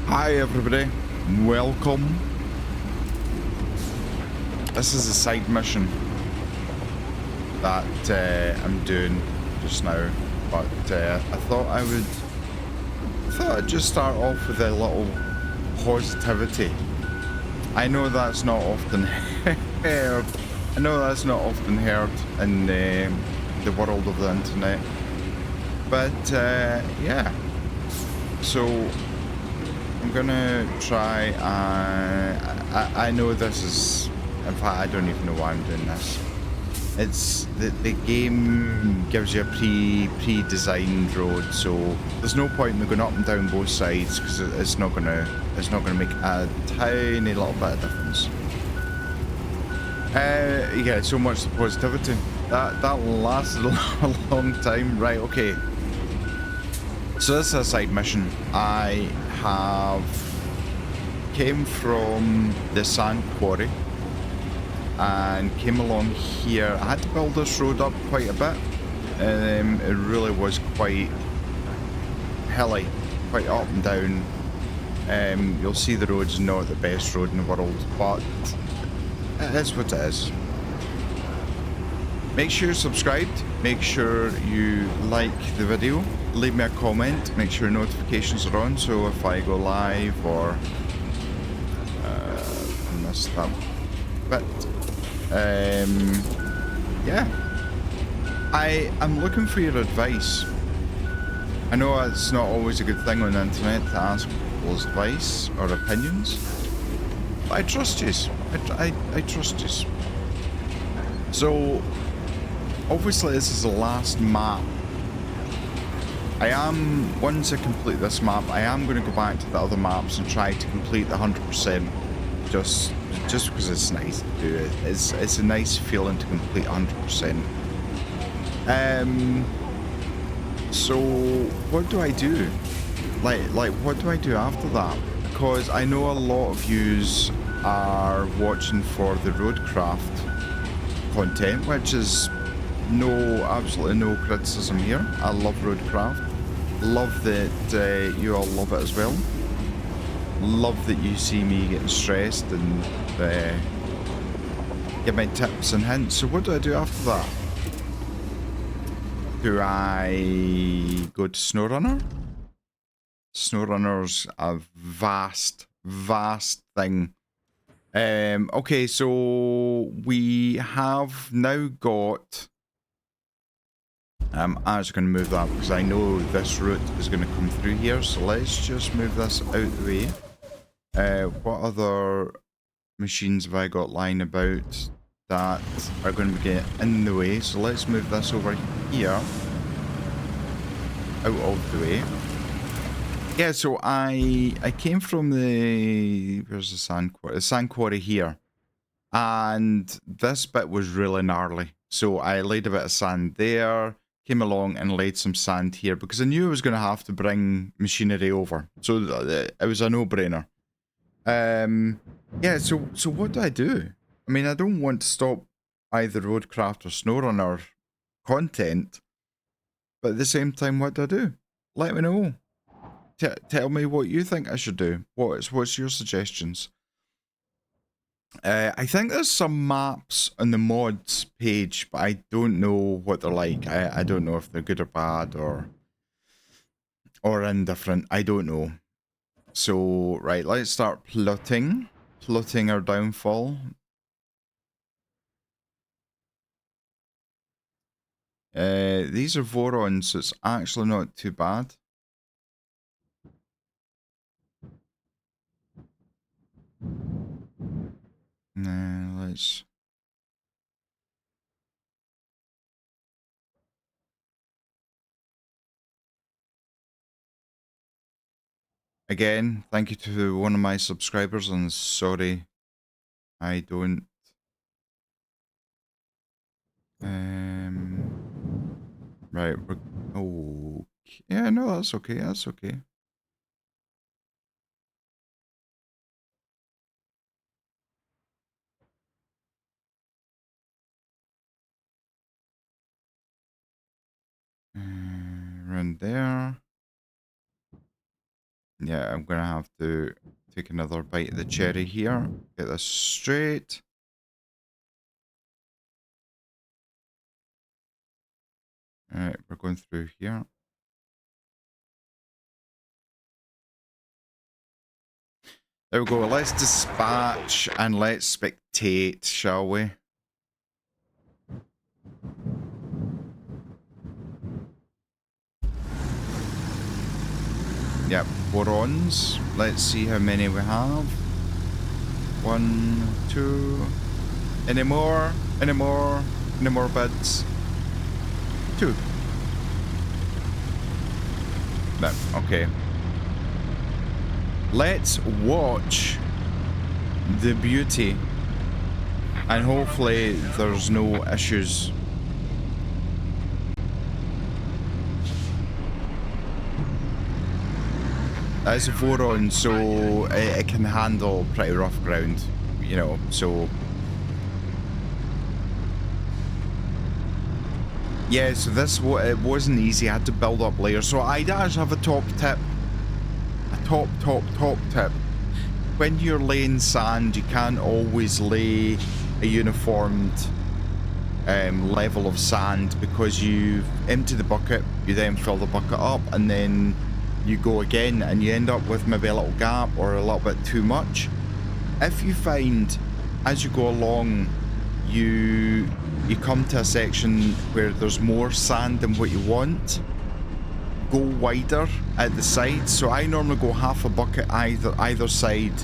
Hi everybody, welcome. This is a side mission that I'm doing just now, but I thought I'd just start off with a little positivity. I know that's not often heard. I know that's not often heard in the world of the internet, but yeah. So I'm gonna try. I know this is. In fact, I don't even know why I'm doing this. It's the game gives you a pre-designed road, so there's no point in me going up and down both sides because it's not gonna make a tiny little bit of difference. Yeah, so much positivity. That lasted a long time. Right, okay. So this is a side mission. I have came from the sand quarry and came along here. I had to build this road up quite a bit. It really was quite hilly, quite up and down. You'll see the road's not the best road in the world, but it is what it is. Make sure you're subscribed, make sure you like the video, leave me a comment, make sure notifications are on, so if I go live or miss that bit. Yeah, I'm looking for your advice. I know it's not always a good thing on the internet to ask people's advice or opinions, but I trust you. I trust you. So obviously this is the last map. Once I complete this map, I am going to go back to the other maps and try to complete the 100%. Just because it's nice to do it. It's a nice feeling to complete 100%. So what do I do? Like what do I do after that? Because I know a lot of yous are watching for the Roadcraft content, which is absolutely no criticism here. I love Roadcraft. Love that you all love it as well. Love that you see me getting stressed and give my tips and hints. So what do I do after that? Do I go to SnowRunner? SnowRunner's a vast thing. Okay, so we have now got. I'm actually going to move that because I know this route is going to come through here. So let's just move this out the way. What other machines have I got lying about that are going to get in the way? So let's move this over here, out of the way. Yeah, so I came from where's the sand quarry? The sand quarry here, and this bit was really gnarly. So I laid a bit of sand there, came along and laid some sand here because I knew I was going to have to bring machinery over. So it was a no-brainer. Yeah, so what do I do? I mean, I don't want to stop either Roadcraft or SnowRunner content, but at the same time, what do I do? Let me know. Tell me what you think I should do. What's your suggestions? I think there's some maps on the mods page, but I don't know what they're like. I don't know if they're good or bad or indifferent. I don't know. So right, let's start plotting our downfall. These are Vorons, so it's actually not too bad. Let's... Again, thank you to one of my subscribers, and sorry, I don't... Right, oh... Yeah, no, that's okay, that's okay. Around there. Yeah, I'm gonna have to take another bite of the cherry here. Get this straight. Alright, we're going through here. There we go. Let's dispatch and let's spectate, shall we? Yep, borons. Let's see how many we have. 1, 2. Any more? Any more? Any more bids? 2. No, okay. Let's watch the beauty. And hopefully there's no issues. It's a Voron, so it can handle pretty rough ground, you know, so... Yeah, so this, it wasn't easy, I had to build up layers. So I actually have a top tip. A top tip. When you're laying sand, you can't always lay a uniformed level of sand, because you empty the bucket, you then fill the bucket up, and then you go again, and you end up with maybe a little gap or a little bit too much. If you find as you go along you come to a section where there's more sand than what you want, go wider at the sides. So I normally go half a bucket either side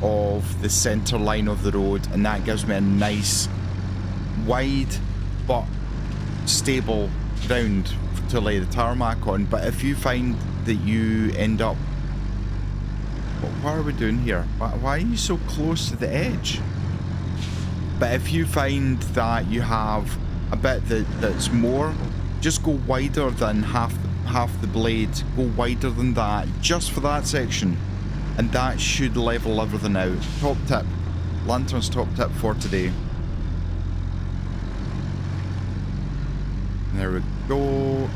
of the center line of the road, and that gives me a nice wide but stable ground to lay the tarmac on. But if you find that you end up... What are we doing here? Why are you so close to the edge? But if you find that you have a bit that's more, just go wider than half the blade. Go wider than that, just for that section. And that should level everything out. Top tip. Lantern's top tip for today. There we go.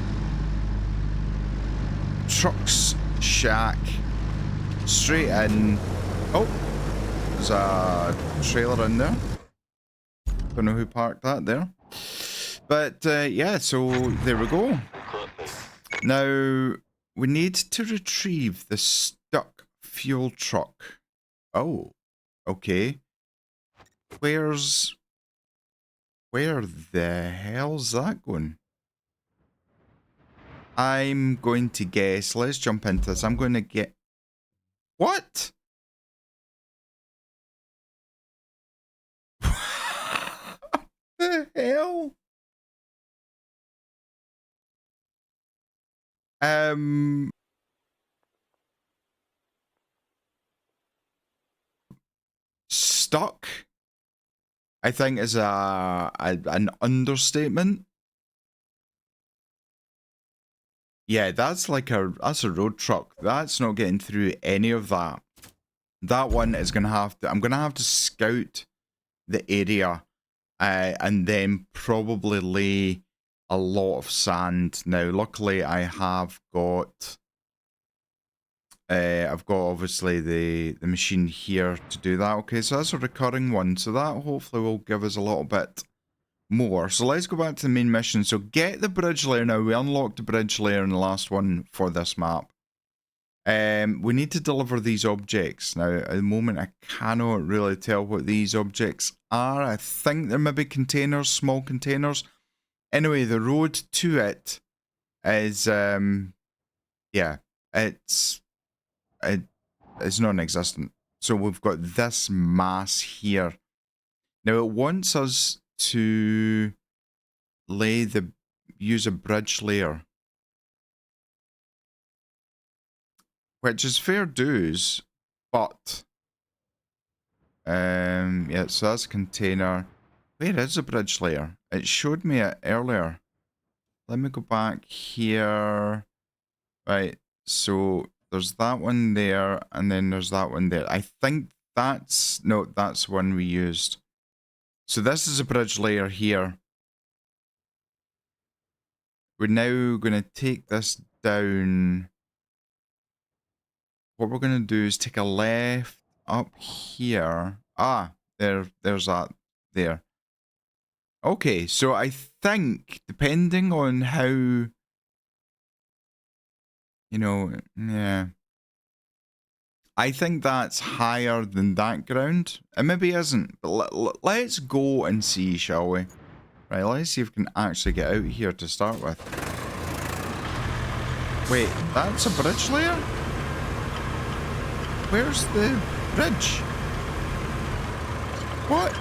Trucks shack. Straight in. Oh, there's a trailer in there. Don't know who parked that there. But yeah, so there we go. Now we need to retrieve the stuck fuel truck. Oh, okay. Where the hell's that going? I'm going to guess. Let's jump into this. I'm going to get... What? The hell? Stuck, I think, is an understatement. Yeah, that's a road truck. That's not getting through any of that. That one is gonna have to... I'm gonna have to scout the area, and then probably lay a lot of sand. Now, luckily, I have got... I've got obviously the machine here to do that. Okay, so that's a recurring one. So that hopefully will give us a little bit more. So let's go back to the main mission. So get the bridge layer now. We unlocked the bridge layer in the last one for this map. We need to deliver these objects. Now, at the moment, I cannot really tell what these objects are. I think they're maybe containers, small containers. Anyway, the road to it is, yeah, it's non-existent. So we've got this mass here. Now it wants us to use a bridge layer, which is fair dues, but yeah, so that's a container. Where is the bridge layer? It showed me it earlier. Let me go back here. Right, so there's that one there, and then there's that one there. I think that's... No, that's one we used. So this is a bridge layer here. We're now going to take this down. what we're going to do is take a left up here. Ah, there's that there. Okay, so I think depending on how, you know, yeah. I think that's higher than that ground. It maybe isn't, but let's go and see, shall we? Right, let's see if we can actually get out here to start with. Wait, that's a bridge layer? Where's the bridge? What?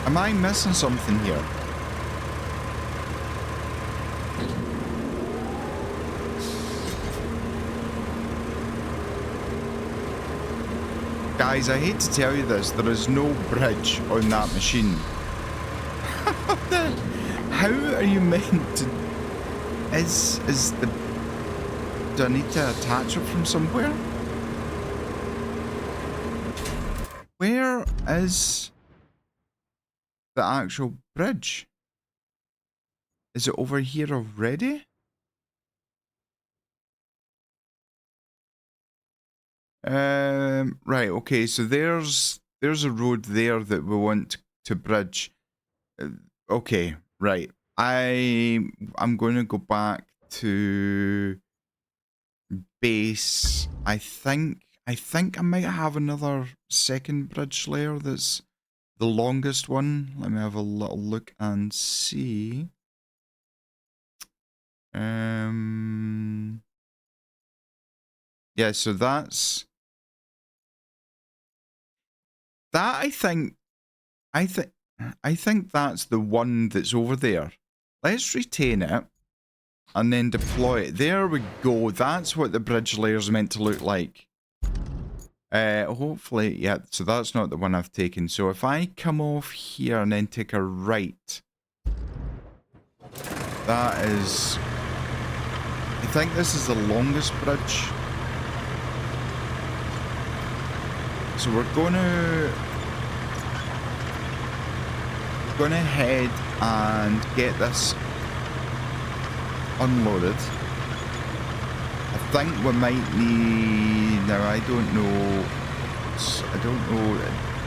Am I missing something here? Guys, I hate to tell you this, there is no bridge on that machine. How are you meant to... Is the... Do I need to attach it from somewhere? Where is the actual bridge? Is it over here already? Right, okay, so there's a road there that we want to bridge. Okay, right. I'm going to go back to base. I think I might have another second bridge layer that's the longest one. Let me have a little look and see. Yeah, so that's that. I think that's the one that's over there. Let's retain it and then deploy it. There we go. That's what the bridge layer is meant to look like. Hopefully, yeah, so that's not the one I've taken. So if I come off here and then take a right, that is... I think this is the longest bridge. So we're gonna head and get this unloaded. I think we might need... Now, I don't know.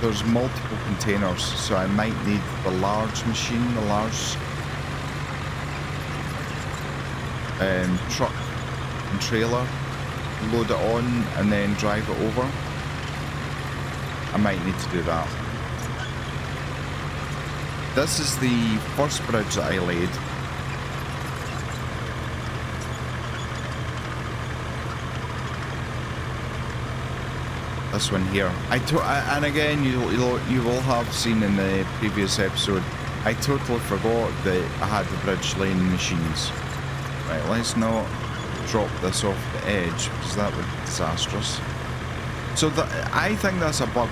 There's multiple containers, so I might need the large machine, the large truck and trailer, load it on and then drive it over. I might need to do that. This is the first bridge that I laid. This one here. And again, you will have seen in the previous episode, I totally forgot that I had the bridge lane machines. Right, let's not drop this off the edge because that would be disastrous. So I think that's a bug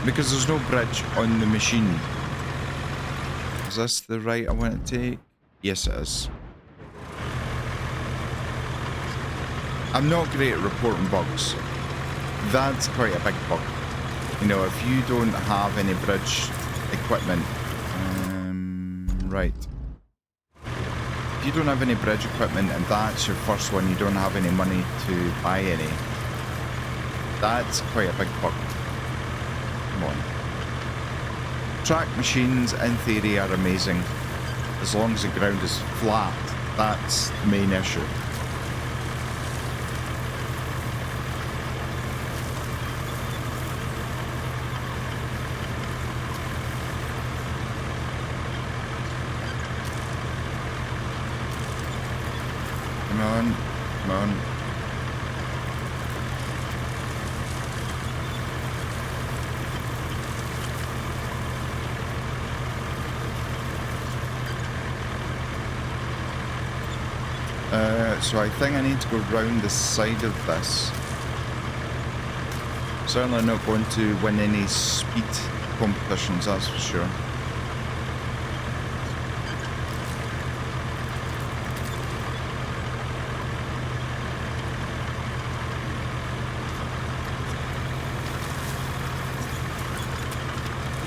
because there's no bridge on the machine. Is this the right I want to take? Yes, it is. I'm not great at reporting bugs. That's quite a big bug. You know, if you don't have any bridge equipment, right. If you don't have any bridge equipment and that's your first one, you don't have any money to buy any. That's quite a big bug. Come on. Track machines, in theory, are amazing. As long as the ground is flat, that's the main issue. Come on, come on. So I think I need to go round the side of this. Certainly not going to win any speed competitions, that's for sure.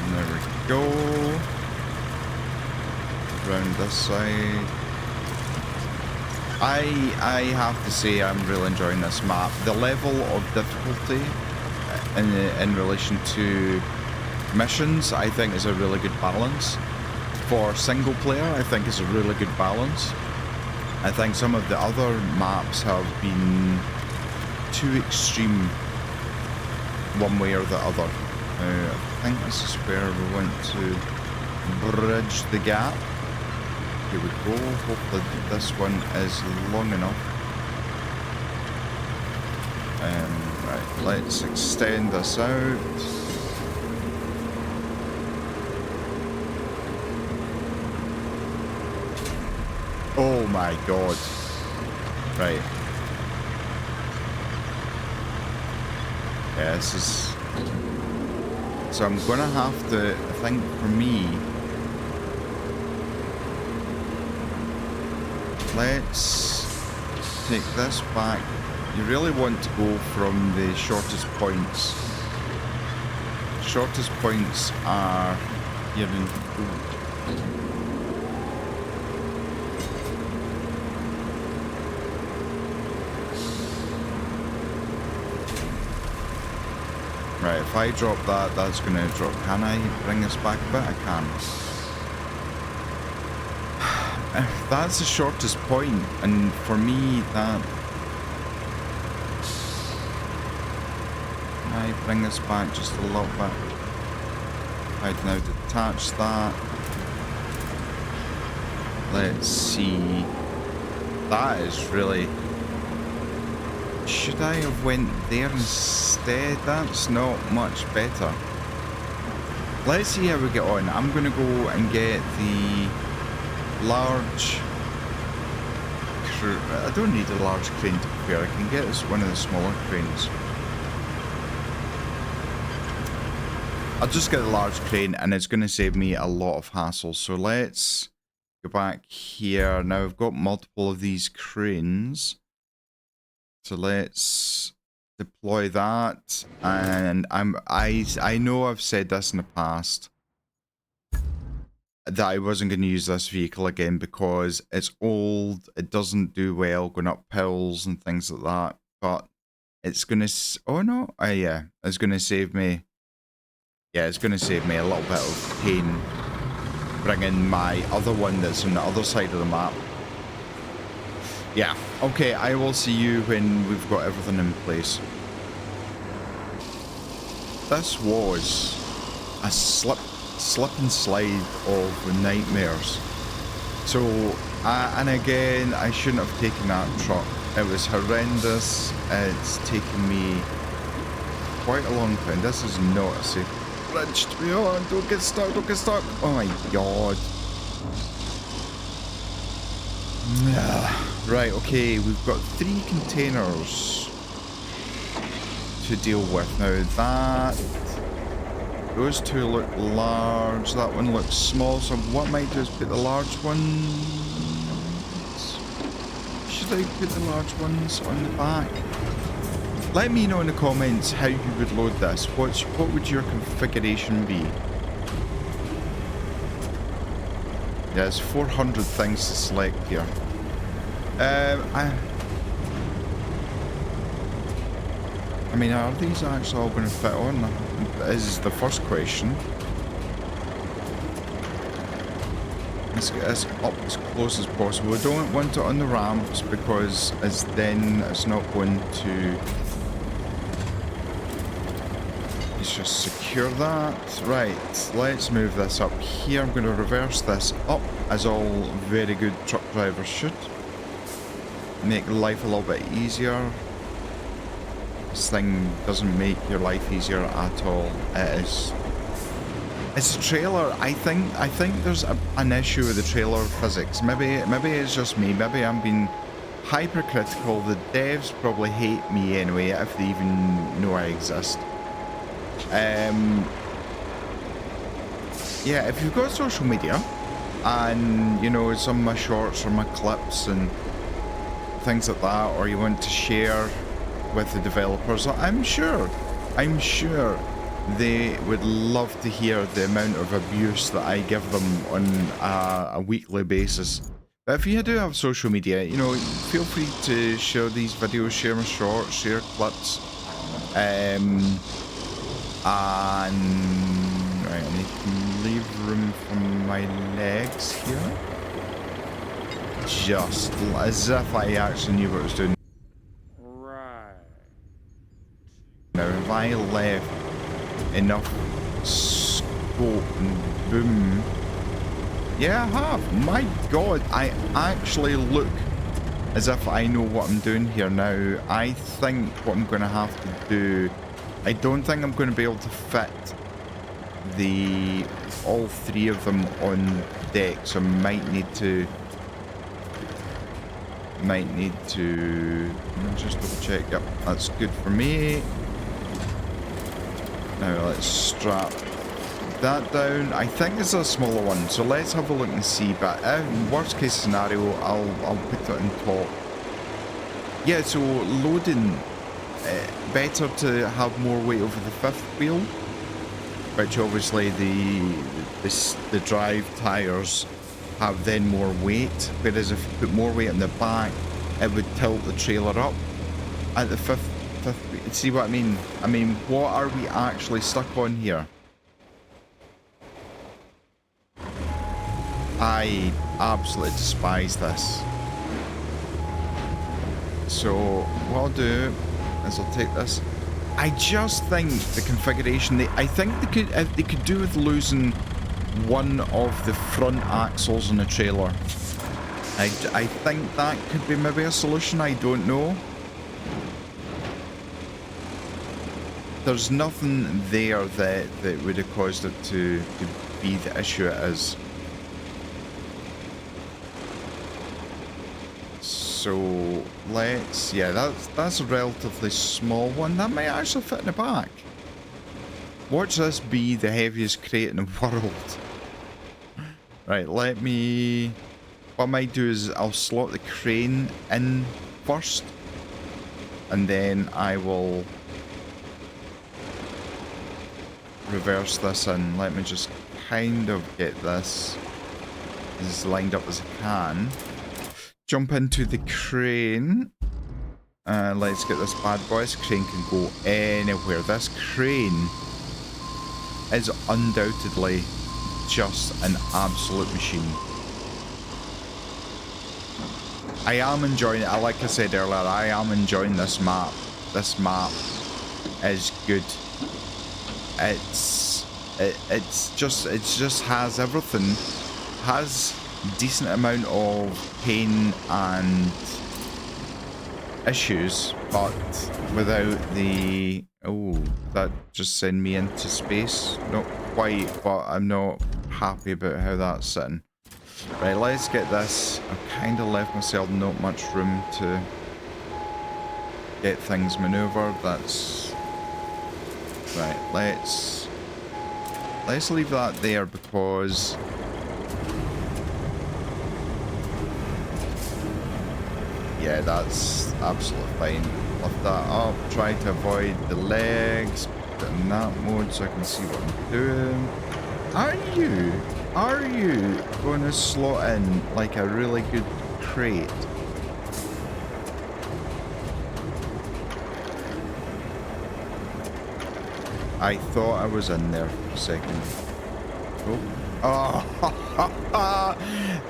And there we go. round this side. I have to say I'm really enjoying this map. The level of difficulty in relation to missions, I think, is a really good balance. For single player, I think is a really good balance. I think some of the other maps have been too extreme one way or the other. I think this is where we want to bridge the gap. Here we go. Hopefully this one is long enough. Right, let's extend this out. Oh my god. Right. Yeah, this is... So I'm gonna have to, I think for me... Let's take this back. You really want to go from the shortest points. Shortest points are here in... Right, if I drop that, that's going to drop. Can I bring this back a bit? I can. That's the shortest point, and for me, that... Can I bring this back just a little bit? I'd now detach that. Let's see. That is really... Should I have went there instead? That's not much better. Let's see how we get on. I'm going to go and get the large... I don't need a large crane to prepare. I can get one of the smaller cranes. I'll just get a large crane and it's going to save me a lot of hassle. So let's go back here. Now I've got multiple of these cranes. So let's deploy that, and I know I've said this in the past that I wasn't going to use this vehicle again because it's old, it doesn't do well going up hills and things like that, but it's going to, oh no, yeah, it's going to save me, yeah, it's going to save me a little bit of pain bringing my other one that's on the other side of the map. Yeah, okay, I will see you when we've got everything in place. This was a slip and slide of nightmares. So, and again, I shouldn't have taken that truck. It was horrendous. It's taken me quite a long time. This is not a safe bridge to be on. Don't get stuck, don't get stuck. Oh my god. Right, okay, we've got 3 containers to deal with. Now those 2 look large, that one looks small, so what I might do is put the large ones... Should I put the large ones on the back? Let me know in the comments how you would load this. What would your configuration be? Yeah, there's 400 things to select here. I mean, are these actually all going to fit on? Is the first question. Let's get this up as close as possible. We don't want it on the ramps because it's not going to... Let's just secure that. Right, let's move this up here. I'm going to reverse this up, as all very good truck drivers should. Make life a little bit easier. This thing doesn't make your life easier at all. It is. It's a trailer. I think there's an issue with the trailer physics. Maybe it's just me. Maybe I'm being hypercritical. The devs probably hate me anyway, if they even know I exist. Yeah, if you've got social media, and you know, some of my shorts or my clips and things like that, or you want to share with the developers, I'm sure they would love to hear the amount of abuse that I give them on a weekly basis. But if you do have social media, you know, feel free to share these videos, share my shorts, share clips. And right, I need to leave room for my legs here. Just as if I actually knew what I was doing. Right. Now, if I left enough scope and boom. Yeah, I have. My god, I actually look as if I know what I'm doing here now. I think what I'm going to have to do... I don't think I'm going to be able to fit all three of them on deck, so I might need to... Let me just double check. Yep, that's good for me. Now let's strap that down. I think it's a smaller one, so let's have a look and see. But worst case scenario, I'll put it on top. Yeah, so loading, better to have more weight over the fifth wheel, which obviously the drive tires have then more weight, whereas if you put more weight in the back, it would tilt the trailer up at the fifth. See what I mean? I mean, what are we actually stuck on here? I absolutely despise this. So what I'll do is I'll take this. I just think the configuration, I think they could do with losing one of the front axles in the trailer. I think that could be maybe a solution. I don't know. There's nothing there that would have caused it to be the issue it is. So let's, yeah, that's a relatively small one. That might actually fit in the back. Watch this be the heaviest crate in the world. Right, what I might do is I'll slot the crane in first, and then I will reverse this in. Let me just kind of get this as lined up as I can. Jump into the crane. Let's get this bad boy. This crane can go anywhere. This crane is undoubtedly just an absolute machine. I am enjoying it. Like I said earlier, I am enjoying this map. This map is good. It just has everything. Has decent amount of pain and issues, but without the... Oh, that just sent me into space. Not quite, but I'm not happy about how that's sitting. Right, let's get this. I've kind of left myself not much room to get things maneuvered. That's... Right, let's leave that there because... Yeah, that's absolutely fine. Lift that up, try to avoid the legs, put it in that mode so I can see what I'm doing. Are you going to slot in like a really good crate? I thought I was in there for a second. Oh,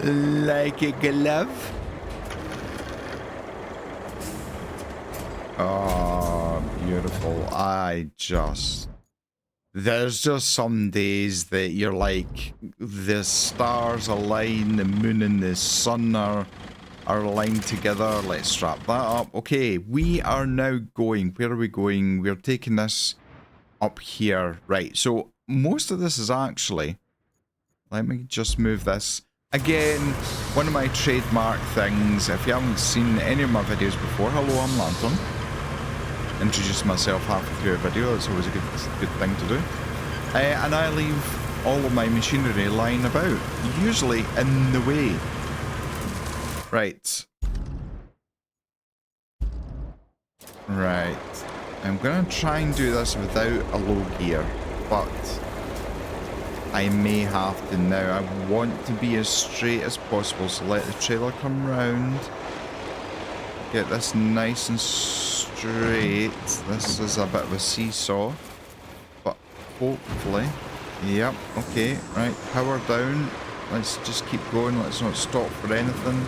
like a glove. Oh, beautiful. There's just some days that you're like, the stars align, the moon and the sun are aligned together. Let's strap that up. Okay, we are now going. Where are we going? We're taking this up here. Right, so most of this is actually... Let me just move this. Again, one of my trademark things, if you haven't seen any of my videos before, hello, I'm Lantern. Introduce myself halfway through a video, that's always a good thing to do. And I leave all of my machinery lying about, usually in the way. Right. Right. I'm going to try and do this without a low gear. but I may have to now. I want to be as straight as possible, so let the trailer come round. Get this nice and straight. This is a bit of a seesaw, but hopefully, yep, okay, right, power down. Let's just keep going. Let's not stop for anything.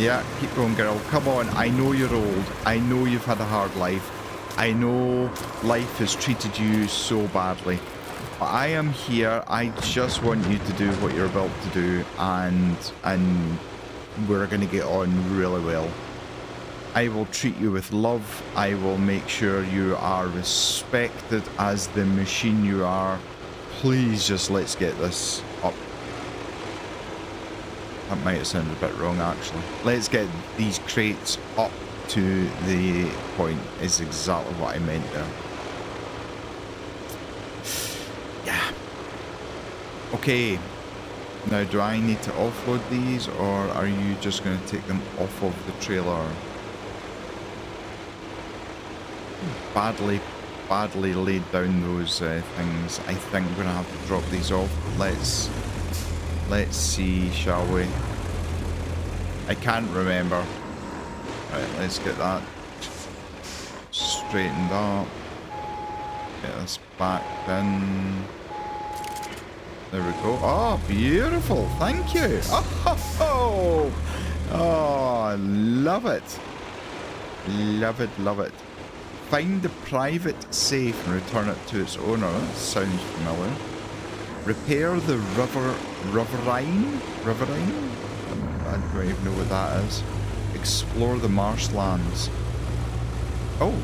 Yeah, keep going, girl. Come on. I know you're old. I know you've had a hard life. I know life has treated you so badly. But I am here. I just want you to do what you're about to do, and we're going to get on really well. I will treat you with love. I will make sure you are respected as the machine you are. Please just let's get this up. That might have sounded a bit wrong, actually. Let's get these crates up to the point, is exactly what I meant there. Yeah. Okay. Now, do I need to offload these, or are you just going to take them off of the trailer? Badly laid down those things. I think we're going to have to drop these off. Let's see, shall we? I can't remember. Right, let's get that straightened up. Get this back in. There we go. Oh, beautiful. Thank you. Oh, love it. Love it, love it. Find the private safe and return it to its owner. That sounds familiar. Repair the riverine? I don't even know what that is. Explore the marshlands. Oh.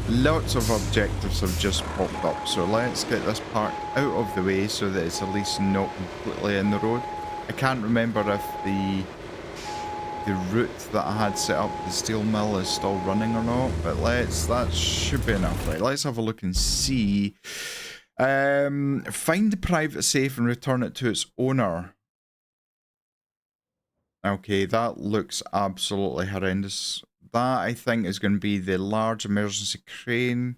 Lots of objectives have just popped up, so let's get this part out of the way so that it's at least not completely in the road. I can't remember if the route that I had set up, the steel mill, is still running or not, but that should be enough. Right, let's have a look and see. Find the private safe and return it to its owner. Okay, that looks absolutely horrendous. That, I think, is going to be the large emergency crane.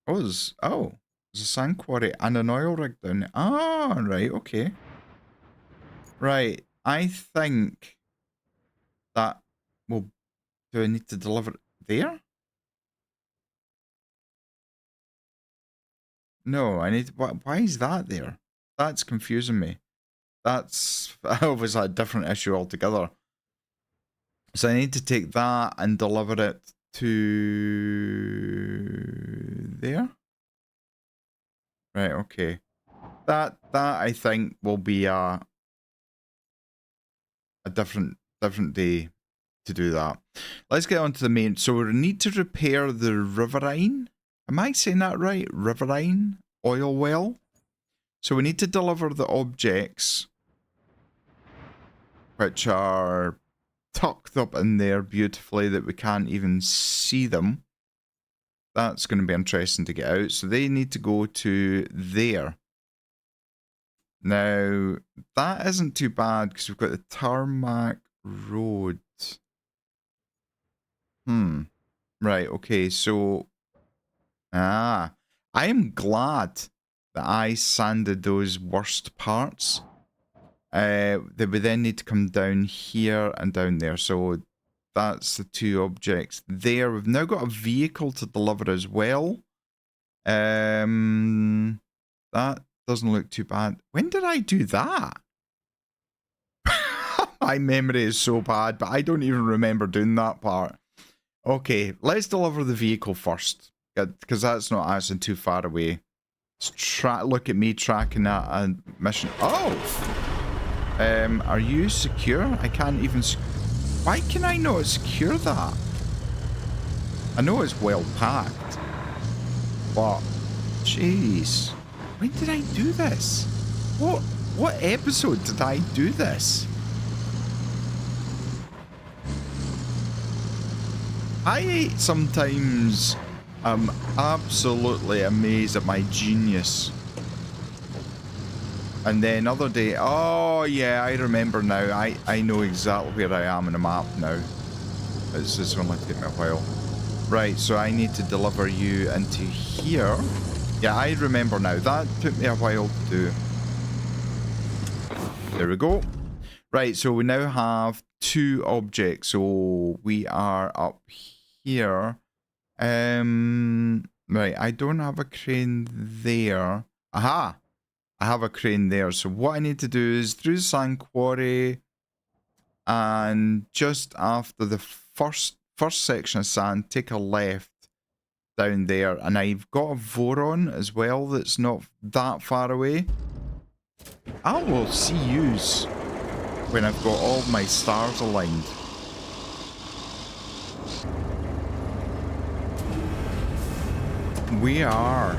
There's a sand quarry and an oil rig down there. Ah, right, okay. Right, I think that will... Do I need to deliver it there? No, I need... Why is that there? That's confusing me. That's obviously a different issue altogether. So I need to take that and deliver it to there. Right, okay. That I think will be a different day to do that. Let's get on to the main. So we need to repair the riverine. Am I saying that right? Riverine oil well. So we need to deliver the objects, which are tucked up in there beautifully that we can't even see them. That's going to be interesting to get out. So they need to go to there. Now, that isn't too bad because we've got the tarmac road. Right, okay, so... I am glad that I sanded those worst parts. That we then need to come down here and down there. So that's the two objects there. We've now got a vehicle to deliver as well. That doesn't look too bad. When did I do that? My memory is so bad, but I don't even remember doing that part. Okay, let's deliver the vehicle first, because that's not actually too far away. Look at me tracking that mission. Oh! Are you secure? I can't even... Why can I not secure that? I know it's well packed, but... Jeez. When did I do this? What episode did I do this? I sometimes am absolutely amazed at my genius. And then other day, oh yeah, I remember now. I know exactly where I am in the map now. It's just going to take me a while. Right, so I need to deliver you into here. Yeah, I remember now. That took me a while to do. There we go. Right, so we now have 2 objects. So we are up here. Right, I don't have a crane there. Aha! I have a crane there. So what I need to do is through the sand quarry, and just after the first section of sand, take a left down there, and I've got a Voron as well that's not that far away. I will see yous when I've got all my stars aligned. We are.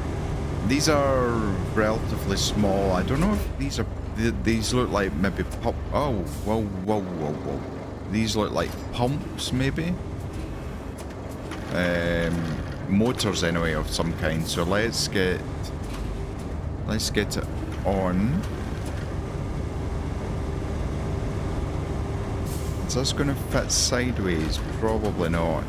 These are relatively small. I don't know if these are. These look like maybe pump. Oh, whoa, whoa, whoa, whoa. These look like pumps, maybe. Motors anyway of some kind. So let's get it on. Is this going to fit sideways? Probably not.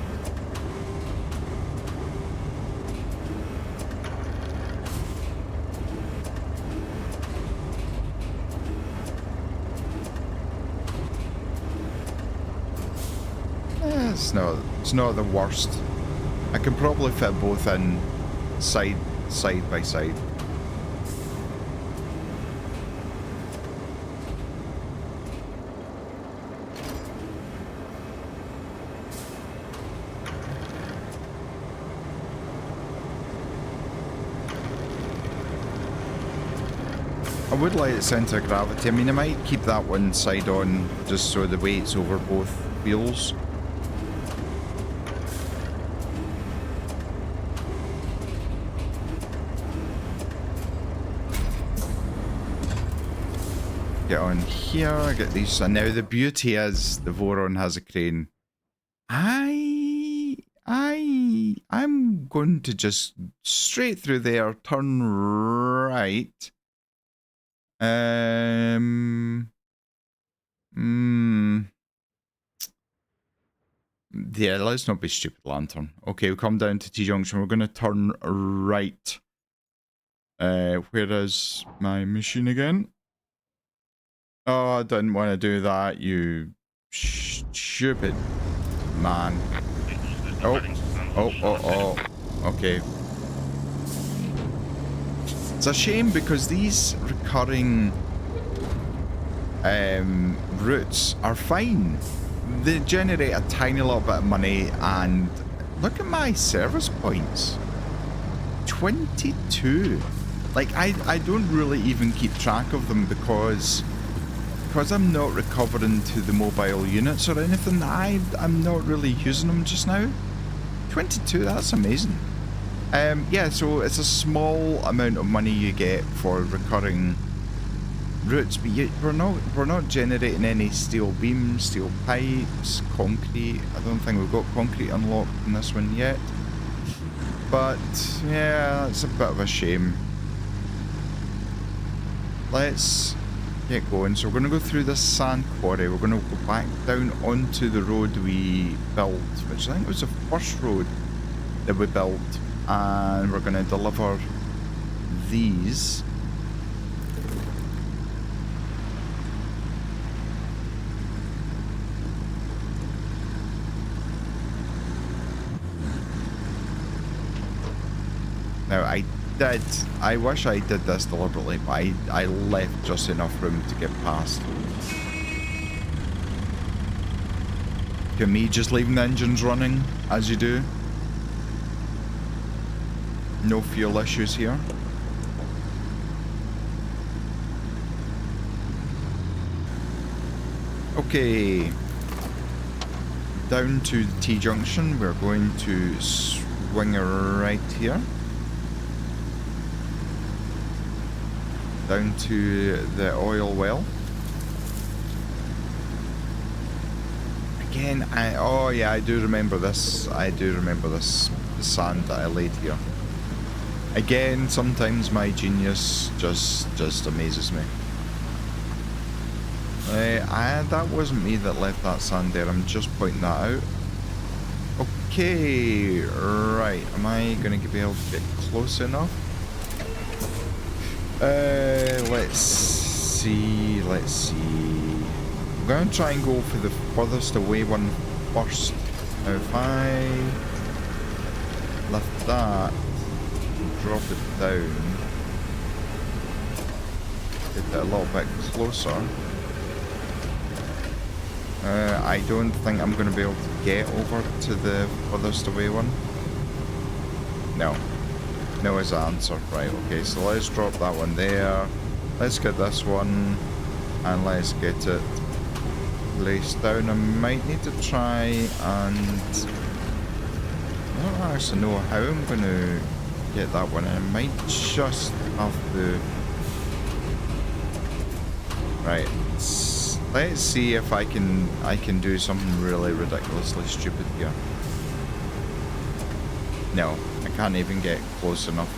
It's not the worst. I can probably fit both in side by side. I would like the centre of gravity. I mean, I might keep that one side on just so the weight's over both wheels. Get on here, get these. And now the beauty is the Voron has a crane. I'm going to just straight through there, turn right. Yeah, let's not be stupid, Lantern. Okay, we'll come down to T-Junction. We're going to turn right. Where is my machine again? Oh, I didn't want to do that, you stupid man. Oh. Okay. It's a shame because these recurring routes are fine. They generate a tiny little bit of money, and look at my service points. 22. Like, I don't really even keep track of them because I'm not recovering to the mobile units or anything. I'm not really using them just now. 22, that's amazing. Yeah, so it's a small amount of money you get for recurring routes, but we're not generating any steel beams, steel pipes, concrete. I don't think we've got concrete unlocked in this one yet. But yeah, that's a bit of a shame. Let's get going. So we're going to go through this sand quarry. We're going to go back down onto the road we built, which I think was the first road that we built, and we're going to deliver these. Now I wish I did this deliberately, but I left just enough room to get past. Okay, me just leaving the engines running, as you do. No fuel issues here. Okay. Down to the T-junction, we're going to swing right here. Down to the oil well. Again, oh yeah, I do remember this. The sand that I laid here. Again, sometimes my genius just amazes me. That wasn't me that left that sand there. I'm just pointing that out. Okay, right. Am I gonna be able to get close enough? Let's see. Let's see. I'm gonna try and go for the furthest away one first. Now, if I lift that, drop it down, get it a little bit closer. I don't think I'm going to be able to get over to the furthest away one. No. No is the answer. Right, okay, so let's drop that one there. Let's get this one. And let's get it placed down. I might need to try and... I don't actually know how I'm going to get that one. I might just have to... Right. Let's see if I can do something really ridiculously stupid here. No, I can't even get close enough.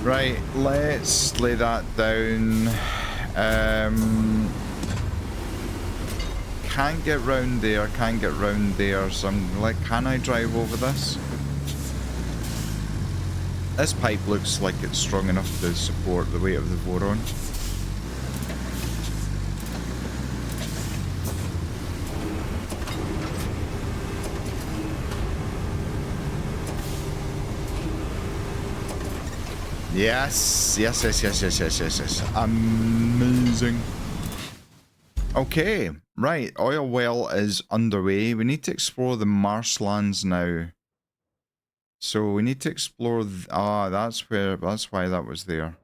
Right, let's lay that down. Can't get round there, can't get round there, so I'm like, can I drive over this? This pipe looks like it's strong enough to support the weight of the Voron. Yes, yes, yes, yes, yes, yes, yes, yes. Amazing. Okay, right. Oil well is underway. We need to explore the marshlands now. So we need to explore. That's why that was there.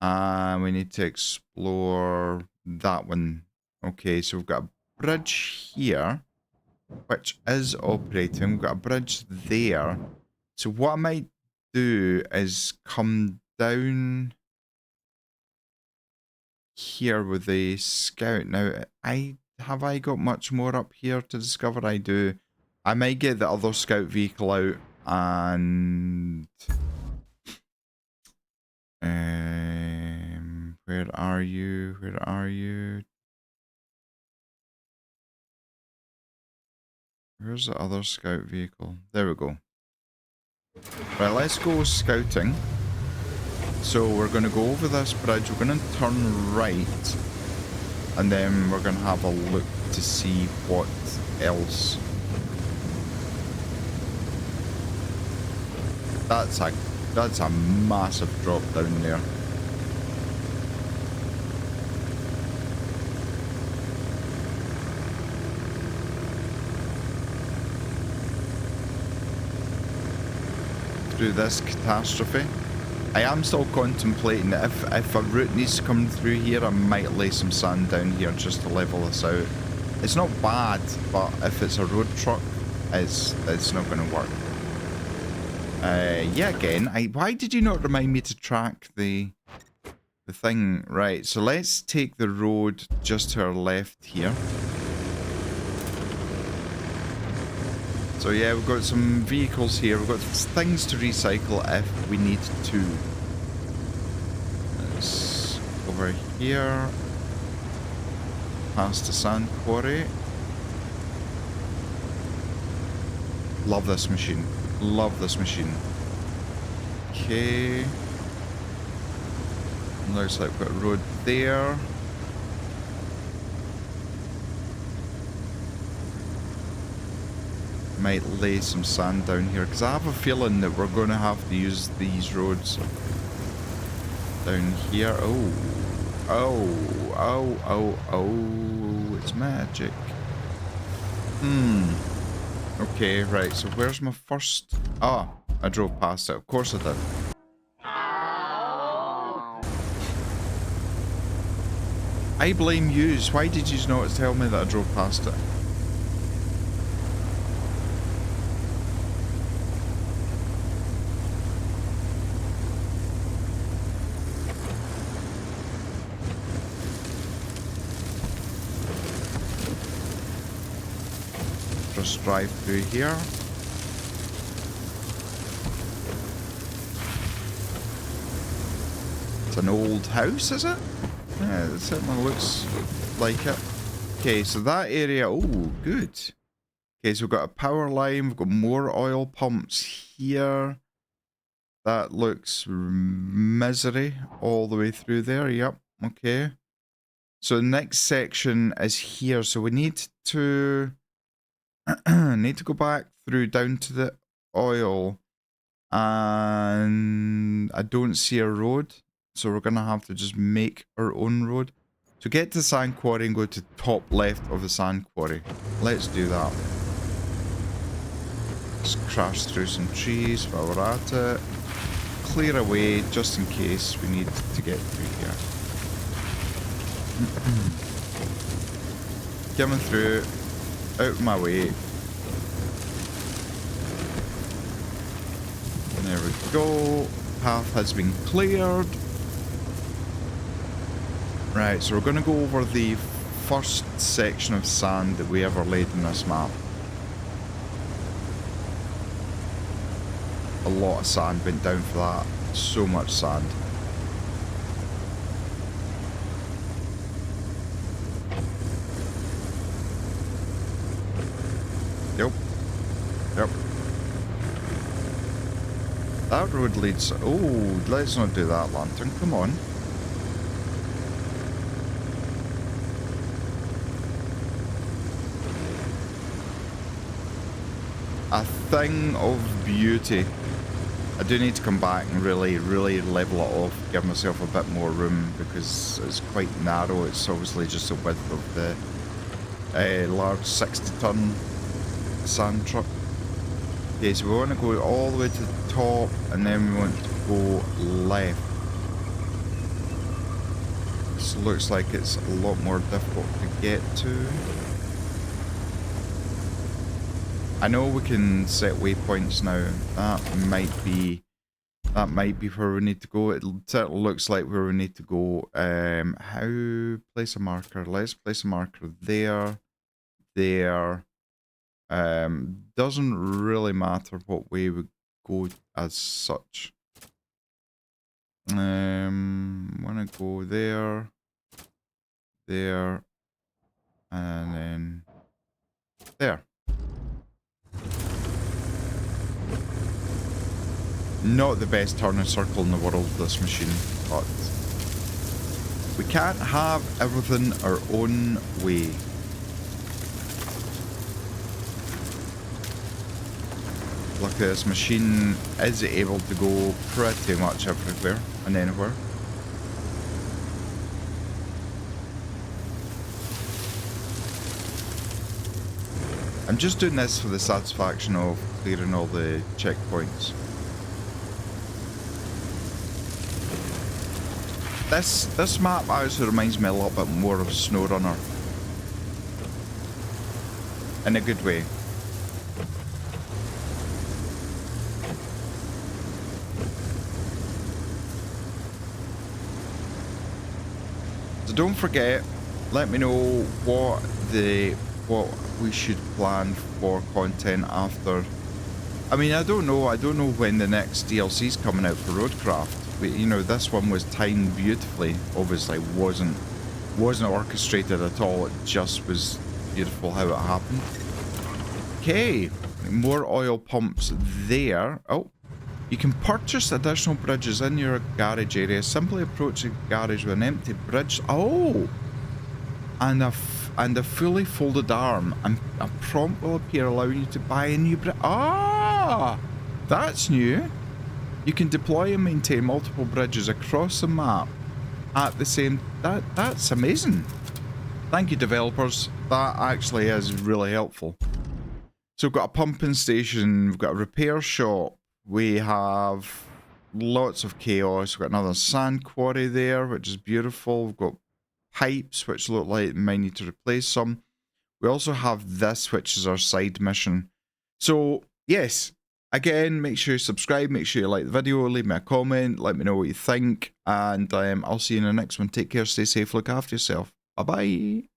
And we need to explore that one. Okay, so we've got a bridge here, which is operating. We've got a bridge there. So what I might do is come down here with the scout. Now, have I got much more up here to discover? I do. I might get the other scout vehicle out and where are you? Where are you? Where's the other scout vehicle? There we go. Right, let's go scouting. So we're going to go over this bridge. We're going to turn right, and then we're going to have a look to see what else. That's a massive drop down there. Through this catastrophe. I am still contemplating that if a route needs to come through here, I might lay some sand down here just to level this out. It's not bad, but if it's a road truck, it's not going to work. Yeah, again, why did you not remind me to track the thing? Right, so let's take the road just to our left here. So yeah, we've got some vehicles here. We've got things to recycle if we need to. Let's over here. Past the sand quarry. Love this machine. Love this machine. Okay. Looks like we've got a road there. Might lay some sand down here because I have a feeling that we're going to have to use these roads down here. Oh, it's magic. Okay, right, so where's my first... I drove past it. Of course I did. I blame yous. Why did you not tell me that I drove past it? Just drive through here. It's an old house, is it? Yeah, it certainly looks Like it. Okay, so that area, oh, good. Okay, so we've got a power line, we've got more oil pumps here. That looks misery all the way through there, yep, okay. So the next section is here, so we need to go back through down to the oil, and I don't see a road, so we're gonna have to just make our own road. So get to the sand quarry and go to top left of the sand quarry. Let's do that. Just crash through some trees while we're at it. Clear away just in case we need to get through here. Coming through, out of my way. There we go. Path has been cleared. Right, so we're going to go over the first section of sand that we ever laid in this map. A lot of sand went down for that. So much sand. Yep. Yep. That road leads... Oh, let's not do that, Lantern. Come on. A thing of beauty. I do need to come back and really level it off, give myself a bit more room because it's quite narrow. It's obviously just the width of the large 60-ton sand truck. Okay, so we want to go all the way to the top and then we want to go left. This looks like it's a lot more difficult to get to. I know we can set waypoints now. That might be where we need to go. It certainly looks like where we need to go. How place a marker? Let's place a marker there. There. Doesn't really matter what way we go as such. Wanna go there, there, and then there. Not the best turning circle in the world, this machine, but we can't have everything our own way. Luckily, this machine is able to go pretty much everywhere and anywhere. I'm just doing this for the satisfaction of clearing all the checkpoints. This map actually reminds me a little bit more of SnowRunner. In a good way. So don't forget, let me know what we should plan for content after. I mean, I don't know when the next DLC's coming out for Roadcraft. You know, this one was timed beautifully. Obviously, wasn't orchestrated at all. It just was beautiful how it happened. Okay, more oil pumps there. Oh, you can purchase additional bridges in your garage area. Simply approach the garage with an empty bridge. Oh, and a fully folded arm, and a prompt will appear allowing you to buy a new bridge. Ah, that's new. You can deploy and maintain multiple bridges across the map at the same... That's amazing. Thank you, developers. That actually is really helpful. So we've got a pumping station, we've got a repair shop, we have lots of chaos, we've got another sand quarry there, which is beautiful, we've got pipes, which look like we might need to replace some. We also have this, which is our side mission. So, yes... Again, make sure you subscribe, make sure you like the video, leave me a comment, let me know what you think, and I'll see you in the next one. Take care, stay safe, look after yourself. Bye-bye.